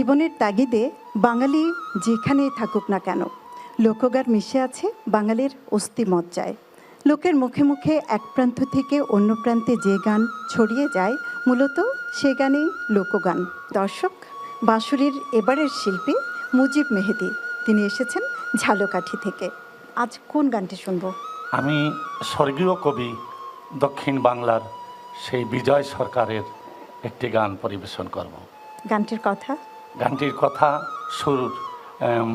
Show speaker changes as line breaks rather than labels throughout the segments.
জীবনের তাগিদে বাঙালি যেখানেই থাকুক না কেন, লোকগান মিশে আছে বাঙালির অস্থিমজ্জায়। লোকের মুখে মুখে এক প্রান্ত থেকে অন্য প্রান্তে যে গান ছড়িয়ে যায়, মূলত সে গানেই লোকগান। দর্শক, বাঁশুরীর এবারের শিল্পী মুজিব মেহেদি, তিনি এসেছেন ঝালকাঠি থেকে। আজ কোন গানটি শুনব?
আমি স্বর্গীয় কবি দক্ষিণ বাংলার সেই বিজয় সরকারের একটি গান পরিবেশন করব।
গানটির কথা
সুর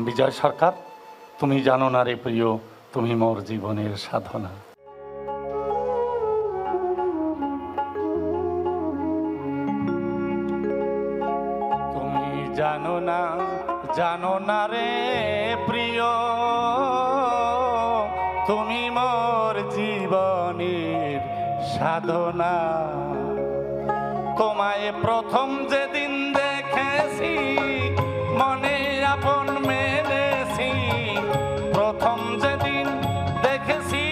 বিজয় সরকার। তুমি জানো না রে প্রিয়, তুমি মোর জীবনের সাধনা। তুমি জানো না রে প্রিয়, তুমি মোর জীবনের সাধনা। তোমায় প্রথম যেদিন দেখেছি, মনে আপন মেনেছি। প্রথম যেদিন দেখেছি,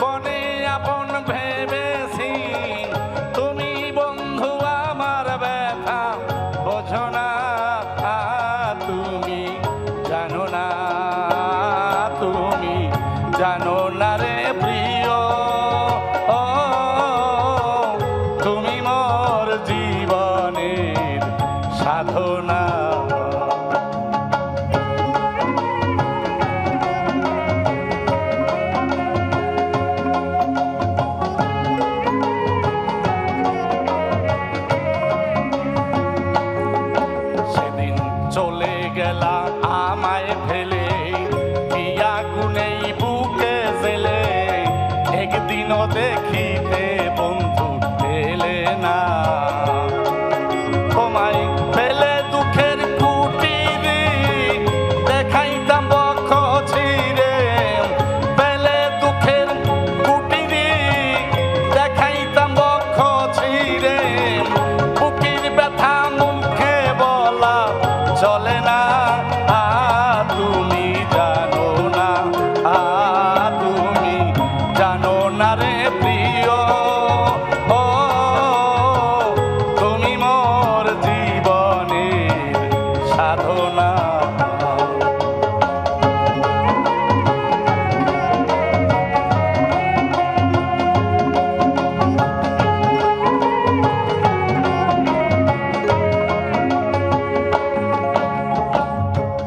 মনে আপন ভেবেছি। তুমি বন্ধু আমার ব্যথা বোঝো না, তুমি জানো না, তুমি জানো না রে প্রিয়, তুমি মোর জীবনের সাধনা। সেদিন চলে গেলা আমায় ফেলে, পিয়া গুনেই বুকে জেলে। একদিনও দেখিতে বন্ধু এলে না, তোমায় পেলে দুঃখের কুটিরে দেখাইতাম বক্ষ ছিঁড়ে। পেলে দুঃখের কুটিরে দেখাইতাম বক্ষ ছিঁড়ে। বুকের ব্যথা মুখে বলা চলে না, তুমি জানো না, তুমি জানো না রে প্রিয়, তুমি মোর জীবনের সাধনা।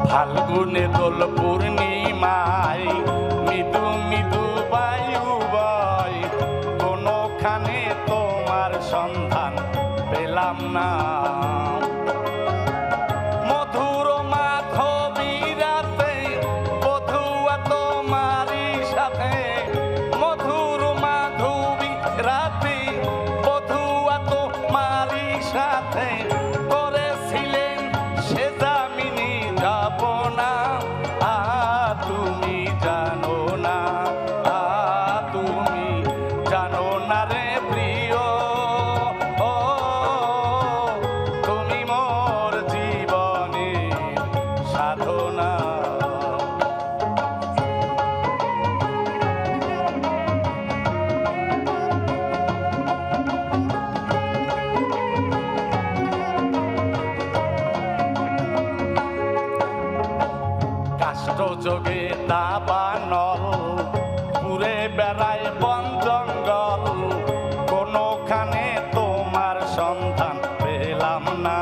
ফাল্গুনে দোল পূর্ণিমায় মৃদু মৃদু বায়ু বয়, কোনোখানে তোমার সন্ধান পেলাম না। মধুর মাধবী রাতে বধুয়া তোমারই সাথে। মধুর মাধবী রাতে বধুয়া তোমারই সাথে। করেছিলেন সে জামিনী যাব না, তুমি জানো না, তুমি জানো না রে প্রিয়, তুমি মোর জীবনের সাধনা। কাষ্ট যোগে দাবানল পুরে বেড়ায় বন জঙ্গল। কোনোখানে তোমার সন্ধান পেলাম না।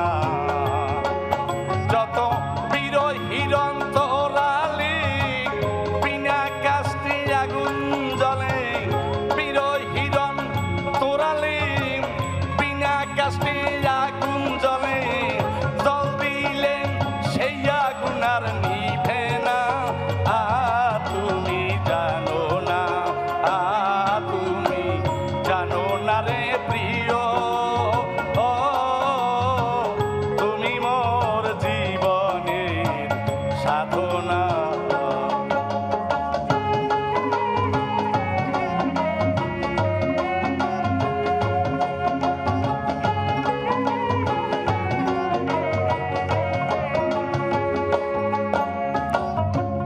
যত বিরহিরণ তোরালি বিনা কাষ্টি আগুন জ্বলে। বিরহিরণ তোরালি বিনা কাষ্টি আগুন জ্বলে। জল দিলে সেই আগুন আর নিভে না, তুমি জানো না, তুমি জানো না রে প্রিয়, তুমি মোর জীবনের সাধনা।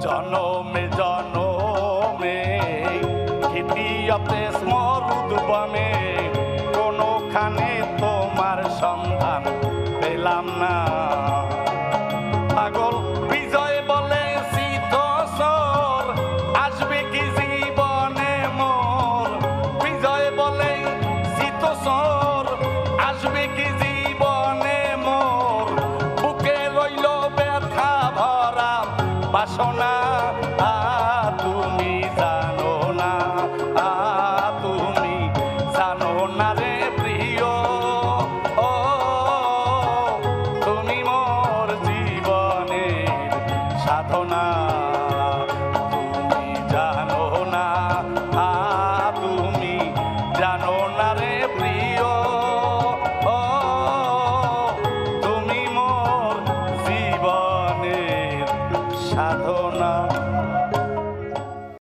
জনমে জনমে খিতিয়াতে স্মরুদ বনে। কোনোখানে তোমার সন্ধান পেলাম না। সাধনা